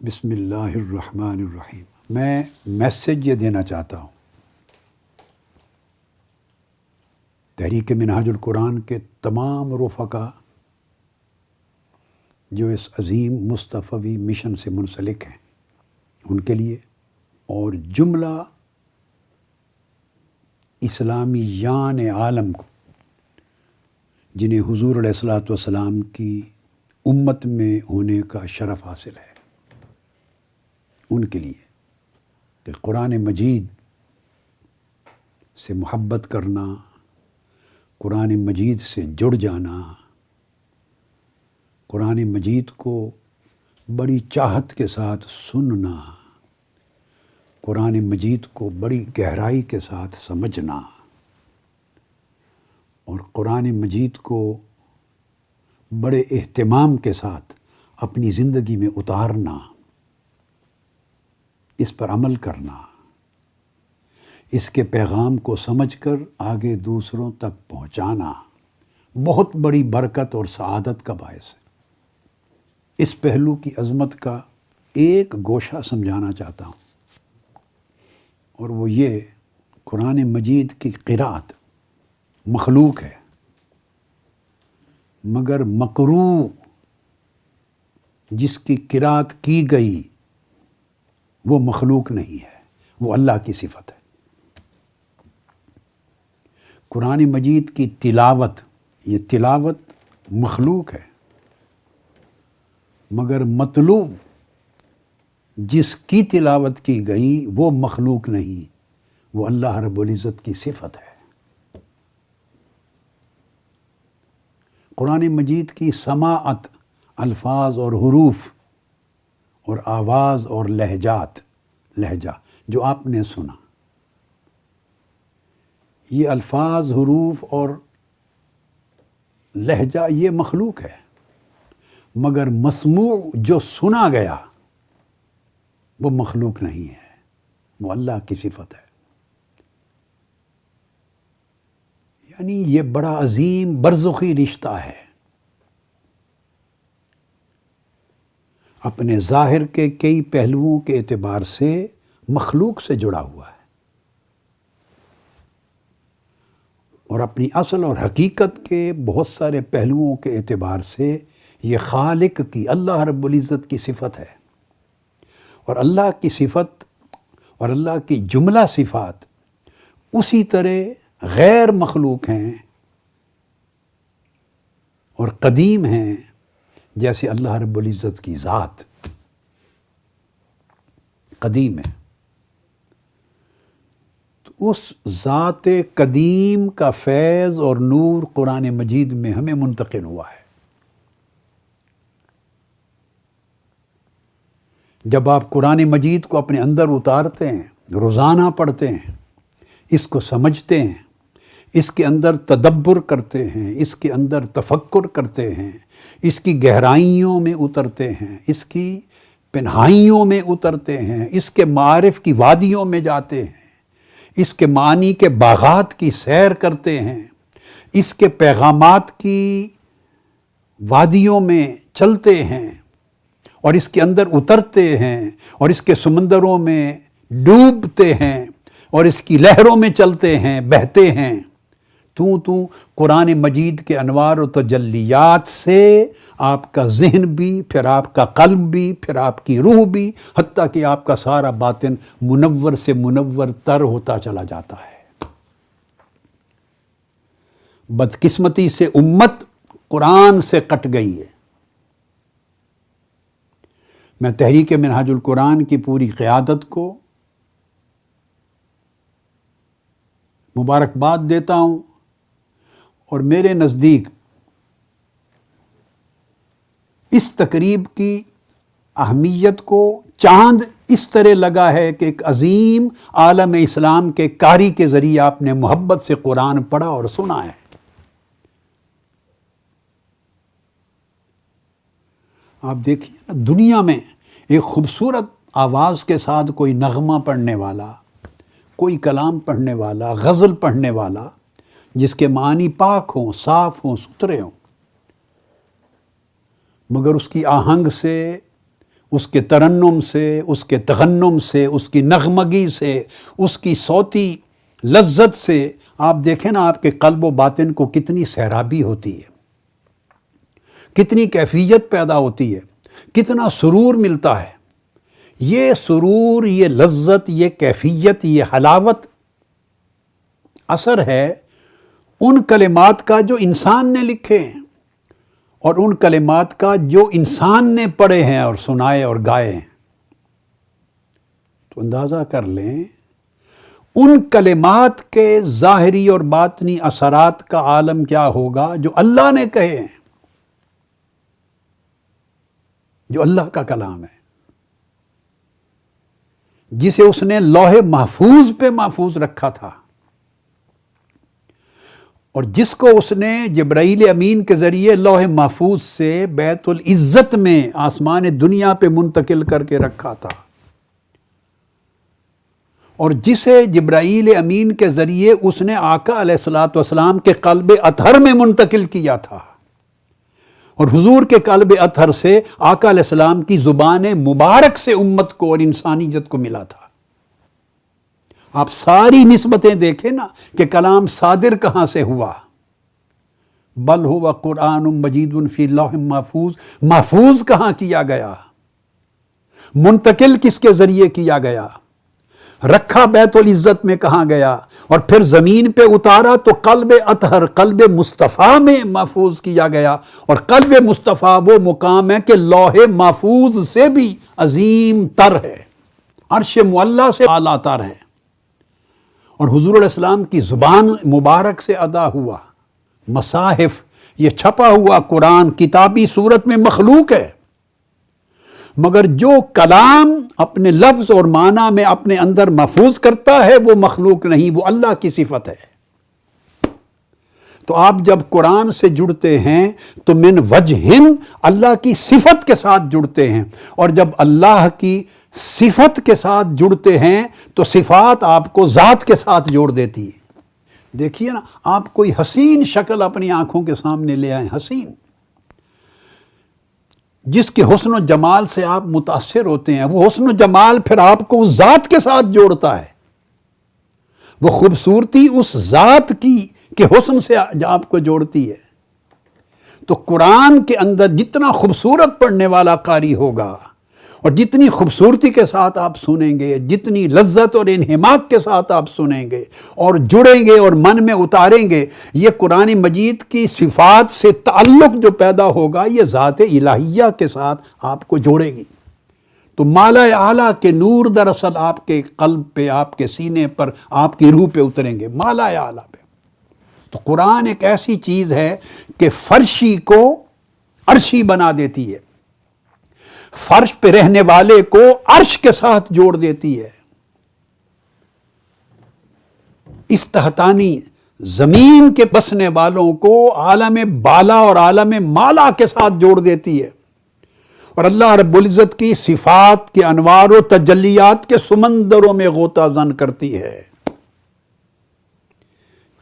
بسم اللہ الرحمن الرحیم۔ میں میسج یہ دینا چاہتا ہوں تحریک منہاج القرآن کے تمام رفقا جو اس عظیم مصطفی مشن سے منسلک ہیں ان کے لیے، اور جملہ اسلامیان عالم کو جنہیں حضور علیہ الصلوۃ والسلام کی امت میں ہونے کا شرف حاصل ہے، ان کے لیے کہ قرآن مجید سے محبت کرنا، قرآن مجید سے جڑ جانا، قرآن مجید کو بڑی چاہت کے ساتھ سننا، قرآن مجید کو بڑی گہرائی کے ساتھ سمجھنا، اور قرآن مجید کو بڑے اہتمام کے ساتھ اپنی زندگی میں اتارنا، اس پر عمل کرنا، اس کے پیغام کو سمجھ کر آگے دوسروں تک پہنچانا بہت بڑی برکت اور سعادت کا باعث ہے۔ اس پہلو کی عظمت کا ایک گوشہ سمجھانا چاہتا ہوں، اور وہ یہ قرآن مجید کی قرأت مخلوق ہے، مگر مقروء جس کی قرأت کی گئی وہ مخلوق نہیں ہے، وہ اللہ کی صفت ہے۔ قرآن مجید کی تلاوت، یہ تلاوت مخلوق ہے، مگر مطلوب جس کی تلاوت کی گئی وہ مخلوق نہیں، وہ اللہ رب العزت کی صفت ہے۔ قرآن مجید کی سماعت، الفاظ اور حروف اور آواز اور لہجہ جو آپ نے سنا، یہ الفاظ، حروف اور لہجہ یہ مخلوق ہے، مگر مسموع جو سنا گیا وہ مخلوق نہیں ہے، وہ اللہ کی صفت ہے۔ یعنی یہ بڑا عظیم برزخی رشتہ ہے، اپنے ظاہر کے کئی پہلوؤں کے اعتبار سے مخلوق سے جڑا ہوا ہے، اور اپنی اصل اور حقیقت کے بہت سارے پہلوؤں کے اعتبار سے یہ خالق کی، اللہ رب العزت کی صفت ہے۔ اور اللہ کی صفت اور اللہ کی جملہ صفات اسی طرح غیر مخلوق ہیں اور قدیم ہیں جیسے اللہ رب العزت کی ذات قدیم ہے۔ تو اس ذات قدیم کا فیض اور نور قرآن مجید میں ہمیں منتقل ہوا ہے۔ جب آپ قرآن مجید کو اپنے اندر اتارتے ہیں، روزانہ پڑھتے ہیں، اس کو سمجھتے ہیں، اس کے اندر تدبر کرتے ہیں، اس کے اندر تفکر کرتے ہیں، اس کی گہرائیوں میں اترتے ہیں، اس کی پنہائیوں میں اترتے ہیں، اس کے معارف کی وادیوں میں جاتے ہیں، اس کے معنی کے باغات کی سیر کرتے ہیں، اس کے پیغامات کی وادیوں میں چلتے ہیں، اور اس کے اندر اترتے ہیں، اور اس کے سمندروں میں ڈوبتے ہیں، اور اس کی لہروں میں چلتے ہیں، بہتے ہیں، تو قرآن مجید کے انوار و تجلیات سے آپ کا ذہن بھی، پھر آپ کا قلب بھی، پھر آپ کی روح بھی، حتیٰ کہ آپ کا سارا باطن منور سے منور تر ہوتا چلا جاتا ہے۔ بدقسمتی سے امت قرآن سے کٹ گئی ہے۔ میں تحریک منہاج القرآن کی پوری قیادت کو مبارکباد دیتا ہوں، اور میرے نزدیک اس تقریب کی اہمیت کو چاند اس طرح لگا ہے کہ ایک عظیم عالم اسلام کے قاری کے ذریعے آپ نے محبت سے قرآن پڑھا اور سنا ہے۔ آپ دیکھیے نا، دنیا میں ایک خوبصورت آواز کے ساتھ کوئی نغمہ پڑھنے والا، کوئی کلام پڑھنے والا، غزل پڑھنے والا، جس کے معنی پاک ہوں، صاف ہوں، ستھرے ہوں، مگر اس کی آہنگ سے، اس کے ترنم سے، اس کے تغنم سے، اس کی نغمگی سے، اس کی صوتی لذت سے آپ دیکھیں نا آپ کے قلب و باطن کو کتنی سیرابی ہوتی ہے، کتنی کیفیت پیدا ہوتی ہے، کتنا سرور ملتا ہے۔ یہ سرور، یہ لذت، یہ کیفیت، یہ حلاوت اثر ہے ان کلمات کا جو انسان نے لکھے ہیں، اور ان کلمات کا جو انسان نے پڑھے ہیں اور سنائے اور گائے ہیں۔ تو اندازہ کر لیں ان کلمات کے ظاہری اور باطنی اثرات کا عالم کیا ہوگا جو اللہ نے کہے ہیں، جو اللہ کا کلام ہے، جسے اس نے لوح محفوظ پہ محفوظ رکھا تھا، اور جس کو اس نے جبرائیل امین کے ذریعے لوح محفوظ سے بیت العزت میں آسمان دنیا پہ منتقل کر کے رکھا تھا، اور جسے جبرائیل امین کے ذریعے اس نے آقا علیہ الصلوۃ والسلام کے قلب اطہر میں منتقل کیا تھا، اور حضور کے قلب اطہر سے آقا علیہ السلام کی زبان مبارک سے امت کو اور انسانیت کو ملا تھا۔ آپ ساری نسبتیں دیکھیں نا کہ کلام صادر کہاں سے ہوا، بل ہوا قرآن مجید فی لوح محفوظ، محفوظ کہاں کیا گیا، منتقل کس کے ذریعے کیا گیا، رکھا بیت العزت میں کہاں گیا، اور پھر زمین پہ اتارا تو قلب اطہر، قلب مصطفیٰ میں محفوظ کیا گیا، اور قلب مصطفیٰ وہ مقام ہے کہ لوح محفوظ سے بھی عظیم تر ہے، عرش معلیٰ سے اعلیٰ تر ہے، اور حضور علیہ السلام کی زبان مبارک سے ادا ہوا۔ مصاحف، یہ چھپا ہوا قرآن کتابی صورت میں مخلوق ہے، مگر جو کلام اپنے لفظ اور معنی میں اپنے اندر محفوظ کرتا ہے وہ مخلوق نہیں، وہ اللہ کی صفت ہے۔ تو آپ جب قرآن سے جڑتے ہیں تو من وجہن اللہ کی صفت کے ساتھ جڑتے ہیں، اور جب اللہ کی صفت کے ساتھ جڑتے ہیں تو صفات آپ کو ذات کے ساتھ جوڑ دیتی ہے۔ دیکھیے نا، آپ کوئی حسین شکل اپنی آنکھوں کے سامنے لے آئیں، حسین، جس کے حسن و جمال سے آپ متاثر ہوتے ہیں، وہ حسن و جمال پھر آپ کو اس ذات کے ساتھ جوڑتا ہے، وہ خوبصورتی اس ذات کی کہ حسن سے آپ کو جوڑتی ہے۔ تو قرآن کے اندر جتنا خوبصورت پڑھنے والا قاری ہوگا، اور جتنی خوبصورتی کے ساتھ آپ سنیں گے، جتنی لذت اور انہماک کے ساتھ آپ سنیں گے اور جڑیں گے اور من میں اتاریں گے، یہ قرآن مجید کی صفات سے تعلق جو پیدا ہوگا یہ ذات الہیہ کے ساتھ آپ کو جوڑے گی۔ تو مالا اعلیٰ کے نور دراصل آپ کے قلب پہ، آپ کے سینے پر، آپ کی روح پہ اتریں گے، مالا اعلیٰ پہ۔ تو قرآن ایک ایسی چیز ہے کہ فرشی کو عرشی بنا دیتی ہے، فرش پہ رہنے والے کو عرش کے ساتھ جوڑ دیتی ہے، اس تحتانی زمین کے بسنے والوں کو عالم بالا اور عالم مالا کے ساتھ جوڑ دیتی ہے، اور اللہ رب العزت کی صفات کے انوار و تجلیات کے سمندروں میں غوطہ زن کرتی ہے۔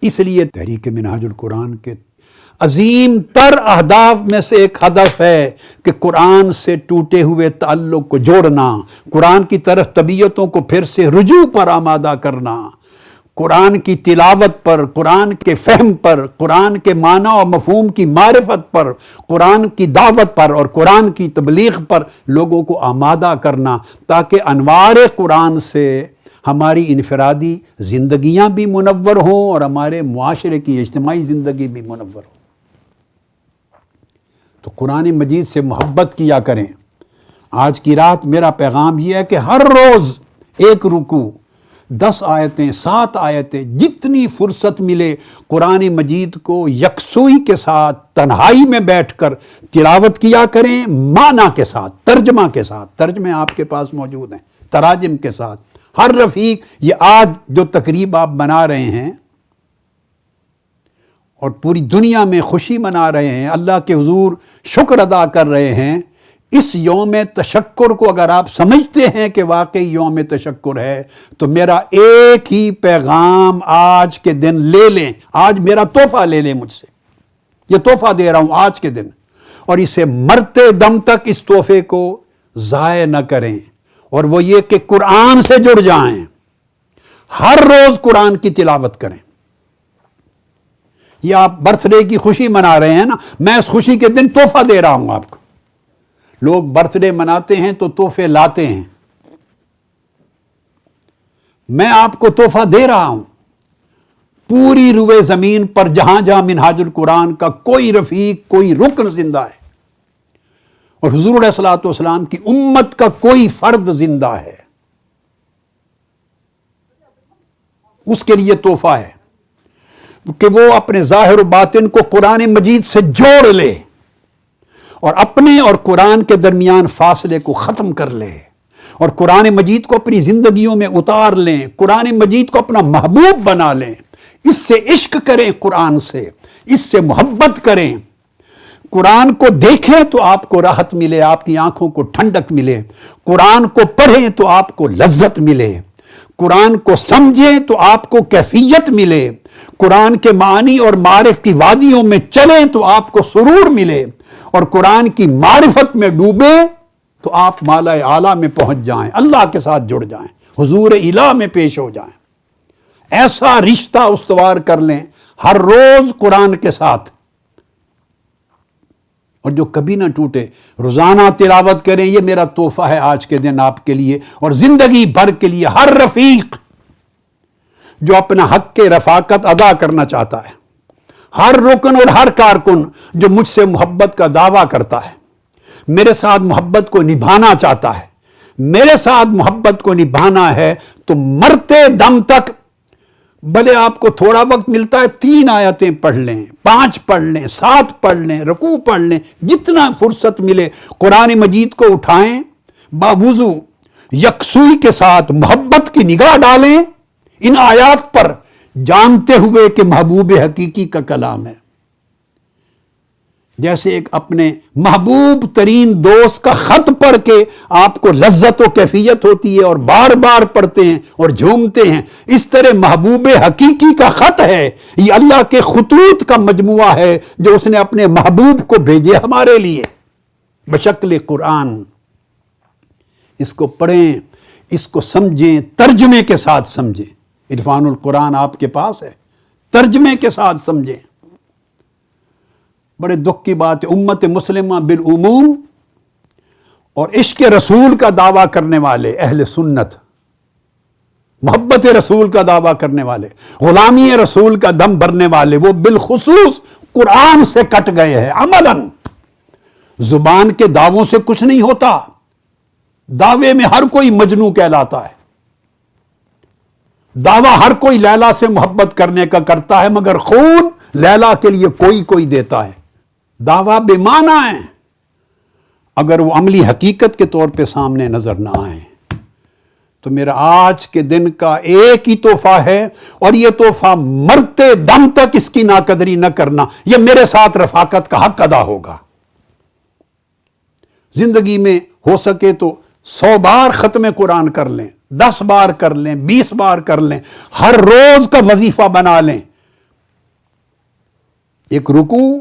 اس لیے تحریک منہاج القرآن کے عظیم تر اہداف میں سے ایک ہدف ہے کہ قرآن سے ٹوٹے ہوئے تعلق کو جوڑنا، قرآن کی طرف طبیعتوں کو پھر سے رجوع پر آمادہ کرنا، قرآن کی تلاوت پر، قرآن کے فہم پر، قرآن کے معنی و مفہوم کی معرفت پر، قرآن کی دعوت پر اور قرآن کی تبلیغ پر لوگوں کو آمادہ کرنا، تاکہ انوار قرآن سے ہماری انفرادی زندگیاں بھی منور ہوں اور ہمارے معاشرے کی اجتماعی زندگی بھی منور ہو۔ تو قرآن مجید سے محبت کیا کریں۔ آج کی رات میرا پیغام یہ ہے کہ ہر روز ایک رکوع، 10 آیتیں، 7 آیتیں، جتنی فرصت ملے قرآن مجید کو یکسوئی کے ساتھ تنہائی میں بیٹھ کر تلاوت کیا کریں، معنی کے ساتھ، ترجمہ کے ساتھ، ترجمے آپ کے پاس موجود ہیں، تراجم کے ساتھ۔ ہر رفیق، یہ آج جو تقریب آپ بنا رہے ہیں اور پوری دنیا میں خوشی منا رہے ہیں، اللہ کے حضور شکر ادا کر رہے ہیں، اس یوم تشکر کو اگر آپ سمجھتے ہیں کہ واقعی یوم تشکر ہے تو میرا ایک ہی پیغام آج کے دن لے لیں، آج میرا تحفہ لے لیں مجھ سے، یہ تحفہ دے رہا ہوں آج کے دن، اور اسے مرتے دم تک اس تحفے کو ضائع نہ کریں، اور وہ یہ کہ قرآن سے جڑ جائیں، ہر روز قرآن کی تلاوت کریں۔ یہ آپ برتھ ڈے کی خوشی منا رہے ہیں نا، میں اس خوشی کے دن تحفہ دے رہا ہوں آپ کو۔ لوگ برتھ ڈے مناتے ہیں تو تحفے لاتے ہیں، میں آپ کو تحفہ دے رہا ہوں۔ پوری روئے زمین پر جہاں جہاں منہاج القرآن کا کوئی رفیق، کوئی رکن زندہ ہے، اور حضور علیہ الصلوۃ والسلام کی امت کا کوئی فرد زندہ ہے، اس کے لیے تحفہ ہے کہ وہ اپنے ظاہر و باطن کو قرآن مجید سے جوڑ لے، اور اپنے اور قرآن کے درمیان فاصلے کو ختم کر لے، اور قرآن مجید کو اپنی زندگیوں میں اتار لیں، قرآن مجید کو اپنا محبوب بنا لیں، اس سے عشق کریں، قرآن سے اس سے محبت کریں، قرآن کو دیکھیں تو آپ کو راحت ملے، آپ کی آنکھوں کو ٹھنڈک ملے، قرآن کو پڑھیں تو آپ کو لذت ملے، قرآن کو سمجھیں تو آپ کو کیفیت ملے، قرآن کے معنی اور معارف کی وادیوں میں چلیں تو آپ کو سرور ملے، اور قرآن کی معرفت میں ڈوبیں تو آپ مالا اعلیٰ میں پہنچ جائیں، اللہ کے ساتھ جڑ جائیں، حضور الہ میں پیش ہو جائیں۔ ایسا رشتہ استوار کر لیں ہر روز قرآن کے ساتھ، اور جو کبھی نہ ٹوٹے۔ روزانہ تلاوت کریں، یہ میرا تحفہ ہے آج کے دن آپ کے لیے اور زندگی بھر کے لیے۔ ہر رفیق جو اپنا حق کے رفاقت ادا کرنا چاہتا ہے، ہر رکن اور ہر کارکن جو مجھ سے محبت کا دعویٰ کرتا ہے، میرے ساتھ محبت کو نبھانا چاہتا ہے، میرے ساتھ محبت کو نبھانا ہے، تو مرتے دم تک بھلے آپ کو تھوڑا وقت ملتا ہے 3 آیتیں پڑھ لیں، 5 پڑھ لیں، 7 پڑھ لیں، رکوع پڑھ لیں، جتنا فرصت ملے قرآن مجید کو اٹھائیں، باوضو یکسوئی کے ساتھ محبت کی نگاہ ڈالیں ان آیات پر، جانتے ہوئے کہ محبوب حقیقی کا کلام ہے۔ جیسے ایک اپنے محبوب ترین دوست کا خط پڑھ کے آپ کو لذت و کیفیت ہوتی ہے اور بار بار پڑھتے ہیں اور جھومتے ہیں، اس طرح محبوب حقیقی کا خط ہے، یہ اللہ کے خطوط کا مجموعہ ہے جو اس نے اپنے محبوب کو بھیجے ہمارے لیے بشکل قرآن۔ اس کو پڑھیں، اس کو سمجھیں، ترجمے کے ساتھ سمجھیں۔ عرفان القرآن آپ کے پاس ہے، ترجمے کے ساتھ سمجھیں۔ بڑے دکھ کی بات ہے، امت مسلمہ بالعموم اور عشق رسول کا دعویٰ کرنے والے اہل سنت، محبت رسول کا دعویٰ کرنے والے، غلامی رسول کا دم بھرنے والے، وہ بالخصوص قرآن سے کٹ گئے ہیں عملاً۔ زبان کے دعووں سے کچھ نہیں ہوتا، دعوے میں ہر کوئی مجنو کہلاتا ہے، دعویٰ ہر کوئی لیلا سے محبت کرنے کا کرتا ہے، مگر خون لیلا کے لیے کوئی دیتا ہے۔ دعویٰ بے معنی ہے اگر وہ عملی حقیقت کے طور پہ سامنے نظر نہ آئے۔ تو میرا آج کے دن کا ایک ہی تحفہ ہے، اور یہ تحفہ مرتے دم تک اس کی ناقدری نہ کرنا، یہ میرے ساتھ رفاقت کا حق ادا ہوگا۔ زندگی میں ہو سکے تو 100 بار ختم قرآن کر لیں، 10 بار کر لیں، 20 بار کر لیں، ہر روز کا وظیفہ بنا لیں۔ ایک رکوع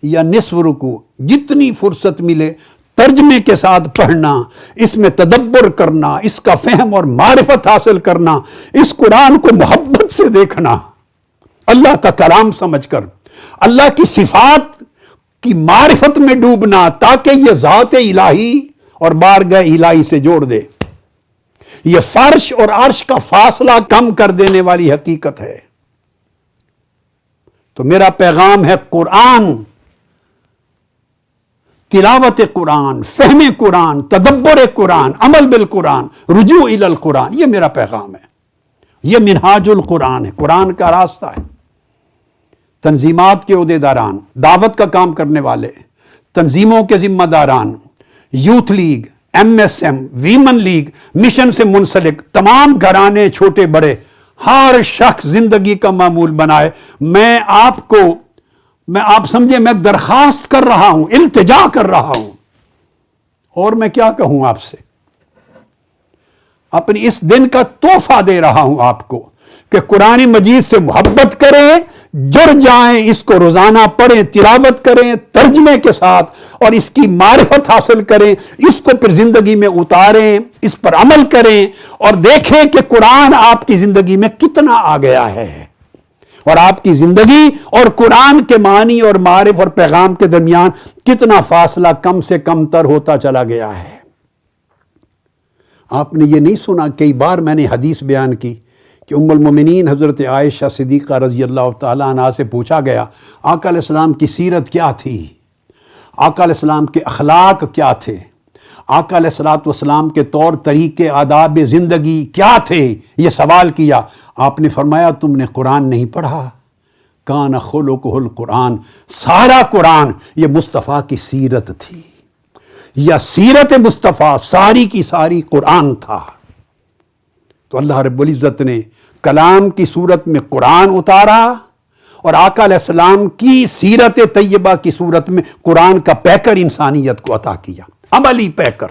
یا نصف رکوع، جتنی فرصت ملے ترجمے کے ساتھ پڑھنا، اس میں تدبر کرنا، اس کا فہم اور معرفت حاصل کرنا، اس قرآن کو محبت سے دیکھنا، اللہ کا کلام سمجھ کر اللہ کی صفات کی معرفت میں ڈوبنا، تاکہ یہ ذات الہی اور بارگاہ الہی سے جوڑ دے۔ یہ فرش اور عرش کا فاصلہ کم کر دینے والی حقیقت ہے۔ تو میرا پیغام ہے قرآن، تلاوت قرآن، فہم قرآن، تدبر قرآن، عمل بالقرآن، رجوع الی القرآن، یہ میرا پیغام ہے، یہ منہاج القرآن ہے، قرآن کا راستہ ہے۔ تنظیمات کے عہدیداران، دعوت کا کام کرنے والے، تنظیموں کے ذمہ داران، youth league, MSM، women league, mission سے منسلک تمام گھرانے چھوٹے بڑے، ہر شخص زندگی کا معمول بنائے۔ میں آپ سمجھے، میں درخواست کر رہا ہوں، التجا کر رہا ہوں، اور میں کیا کہوں آپ سے، اپنی اس دن کا تحفہ دے رہا ہوں آپ کو کہ قرآن مجید سے محبت کریں، جڑ جائیں، اس کو روزانہ پڑھیں، تلاوت کریں ترجمے کے ساتھ، اور اس کی معرفت حاصل کریں، اس کو پھر زندگی میں اتاریں، اس پر عمل کریں، اور دیکھیں کہ قرآن آپ کی زندگی میں کتنا آ گیا ہے، اور آپ کی زندگی اور قرآن کے معنی اور معرف اور پیغام کے درمیان کتنا فاصلہ کم سے کم تر ہوتا چلا گیا ہے۔ آپ نے یہ نہیں سنا، کئی بار میں نے حدیث بیان کی کہ ام المومنین حضرت عائشہ صدیقہ رضی اللہ تعالیٰ عنہا سے پوچھا گیا آقا علیہ السلام کی سیرت کیا تھی، آقا علیہ السلام کے اخلاق کیا تھے، آقا علیہ السلام کے طور طریقے آداب زندگی کیا تھے، یہ سوال کیا۔ آپ نے فرمایا تم نے قرآن نہیں پڑھا، کان خلقہ القرآن، سارا قرآن یہ مصطفیٰ کی سیرت تھی، یا سیرت مصطفیٰ ساری کی ساری قرآن تھا۔ تو اللہ رب العزت نے کلام کی صورت میں قرآن اتارا، اور آقا علیہ السلام کی سیرت طیبہ کی صورت میں قرآن کا پیکر انسانیت کو عطا کیا، عملی پیکر۔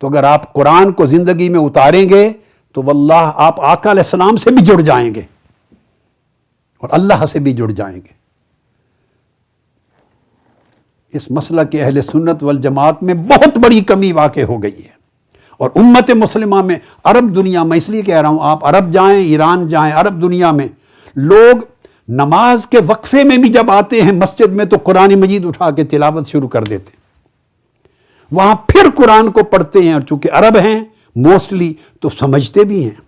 تو اگر آپ قرآن کو زندگی میں اتاریں گے تو واللہ آپ آقا علیہ السلام سے بھی جڑ جائیں گے اور اللہ سے بھی جڑ جائیں گے۔ اس مسئلہ کے اہل سنت والجماعت میں بہت بڑی کمی واقع ہو گئی ہے، اور امت مسلمہ میں، عرب دنیا میں، اس لیے کہہ رہا ہوں آپ عرب جائیں، ایران جائیں، عرب دنیا میں لوگ نماز کے وقفے میں بھی جب آتے ہیں مسجد میں تو قرآن مجید اٹھا کے تلاوت شروع کر دیتے ہیں، وہاں پھر قرآن کو پڑھتے ہیں، اور چونکہ عرب ہیں موسٹلی تو سمجھتے بھی ہیں،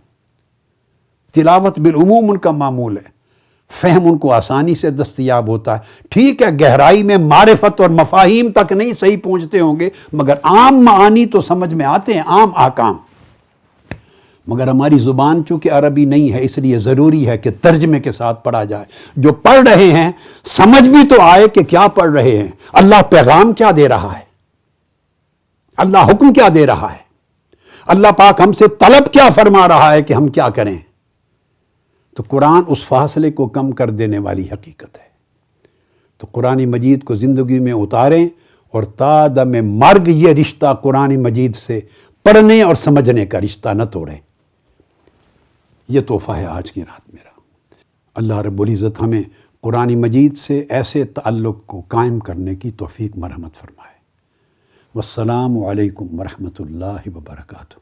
تلاوت بالعموم ان کا معمول ہے، فہم ان کو آسانی سے دستیاب ہوتا ہے۔ ٹھیک ہے گہرائی میں معرفت اور مفاہیم تک نہیں صحیح پہنچتے ہوں گے، مگر عام معانی تو سمجھ میں آتے ہیں، عام احکام۔ مگر ہماری زبان چونکہ عربی نہیں ہے، اس لیے ضروری ہے کہ ترجمے کے ساتھ پڑھا جائے، جو پڑھ رہے ہیں سمجھ بھی تو آئے کہ کیا پڑھ رہے ہیں، اللہ پیغام کیا دے رہا ہے، اللہ حکم کیا دے رہا ہے، اللہ پاک ہم سے طلب کیا فرما رہا ہے کہ ہم کیا کریں۔ تو قرآن اس فاصلے کو کم کر دینے والی حقیقت ہے۔ تو قرآن مجید کو زندگی میں اتاریں، اور تا دم مرگ یہ رشتہ قرآن مجید سے پڑھنے اور سمجھنے کا رشتہ نہ توڑیں۔ یہ تحفہ ہے آج کی رات میرا۔ اللہ رب العزت ہمیں قرآن مجید سے ایسے تعلق کو قائم کرنے کی توفیق مرحمت فرمائے۔ والسلام علیکم ورحمۃ اللہ وبرکاتہ۔